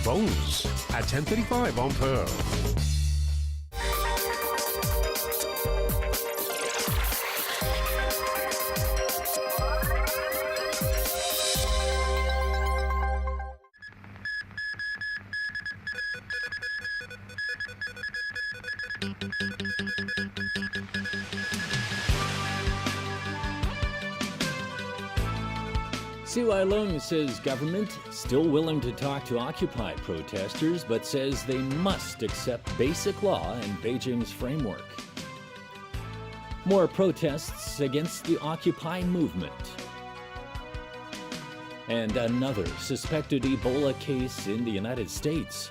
Bones at 10:35 on Pearl. CY Leung says government still willing to talk to Occupy protesters, but says they must accept basic law and Beijing's framework. More protests against the Occupy movement. And another suspected Ebola case in the United States.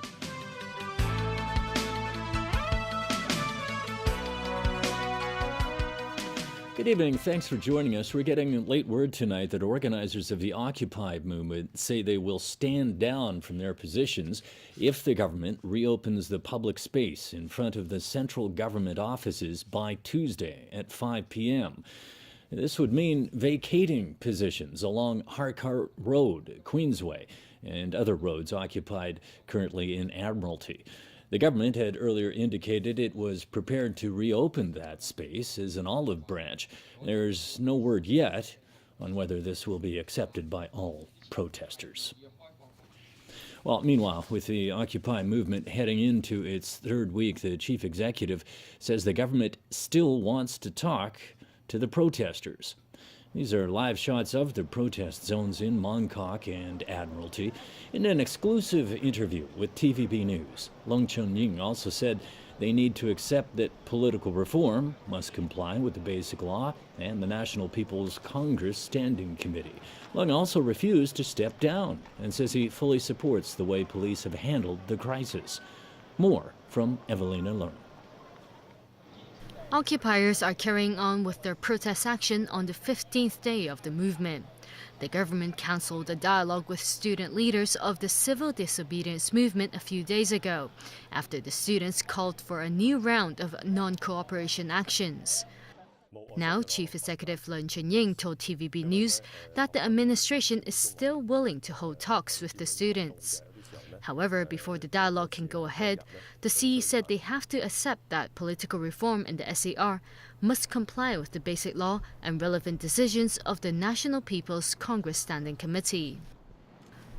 Good evening. Thanks for joining us. We're getting late word tonight that organizers of the Occupy movement say they will stand down from their positions if the government reopens the public space in front of the central government offices by Tuesday at 5 p.m. This would mean vacating positions along Harcourt Road, Queensway, and other roads occupied currently in Admiralty. The government had earlier indicated it was prepared to reopen that space as an olive branch. There's no word yet on whether this will be accepted by all protesters. Well, meanwhile, with the Occupy movement heading into its third week, the chief executive says the government still wants to talk to the protesters. These are live shots of the protest zones in Mongkok and Admiralty. In an exclusive interview with TVB News, Leung Chun-ying also said they need to accept that political reform must comply with the Basic Law and the National People's Congress Standing Committee. Leung also refused to step down and says he fully supports the way police have handled the crisis. More from Evelina Leung. Occupiers are carrying on with their protest action on the 15th day of the movement. The government cancelled a dialogue with student leaders of the civil disobedience movement a few days ago, after the students called for a new round of non-cooperation actions. Now, Chief Executive Leung Chun-ying told TVB News that the administration is still willing to hold talks with the students. However, before the dialogue can go ahead, the CE said they have to accept that political reform in the SAR must comply with the Basic Law and relevant decisions of the National People's Congress Standing Committee.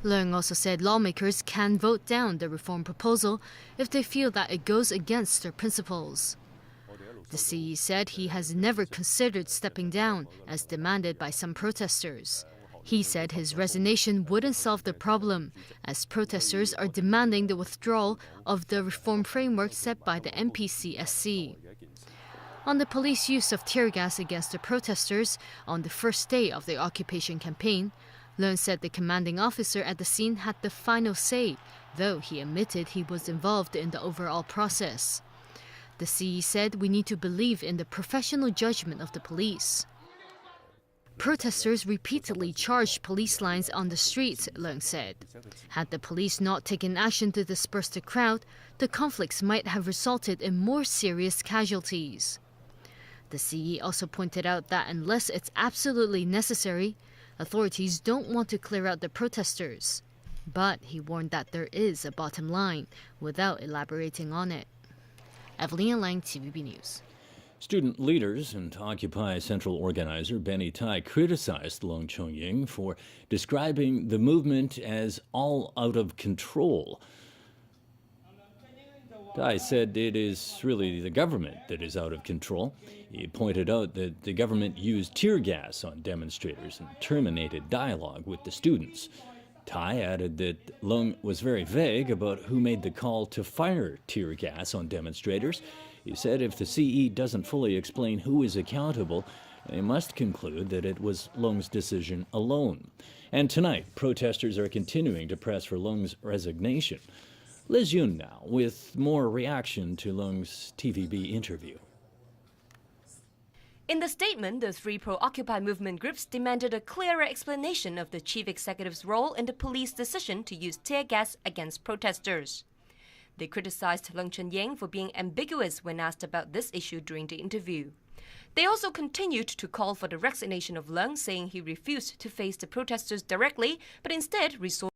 Leung also said lawmakers can vote down the reform proposal if they feel that it goes against their principles. The CE said he has never considered stepping down, as demanded by some protesters. He said his resignation wouldn't solve the problem, as protesters are demanding the withdrawal of the reform framework set by the NPCSC. On the police use of tear gas against the protesters on the first day of the occupation campaign, Leung said the commanding officer at the scene had the final say, though he admitted he was involved in the overall process. The CE said we need to believe in the professional judgment of the police. Protesters repeatedly charged police lines on the streets, Leung said. Had the police not taken action to disperse the crowd, the conflicts might have resulted in more serious casualties. The CE also pointed out that unless it's absolutely necessary, authorities don't want to clear out the protesters. But he warned that there is a bottom line, without elaborating on it. Evelina Lang, TVB News. Student leaders and Occupy Central organizer Benny Tai criticized Leung Chun-ying for describing the movement as all out of control. Tai said it is really the government that is out of control. He pointed out that the government used tear gas on demonstrators and terminated dialogue with the students. Tai added that Leung was very vague about who made the call to fire tear gas on demonstrators. He said if the CE doesn't fully explain who is accountable, they must conclude that it was Leung's decision alone. And tonight, protesters are continuing to press for Leung's resignation. Liz Yun now with more reaction to Leung's TVB interview. In the statement, the three pro-Occupy movement groups demanded a clearer explanation of the chief executive's role in the police decision to use tear gas against protesters. They criticized Leung Chun-ying for being ambiguous when asked about this issue during the interview. They also continued to call for the resignation of Leung, saying he refused to face the protesters directly, but instead resorted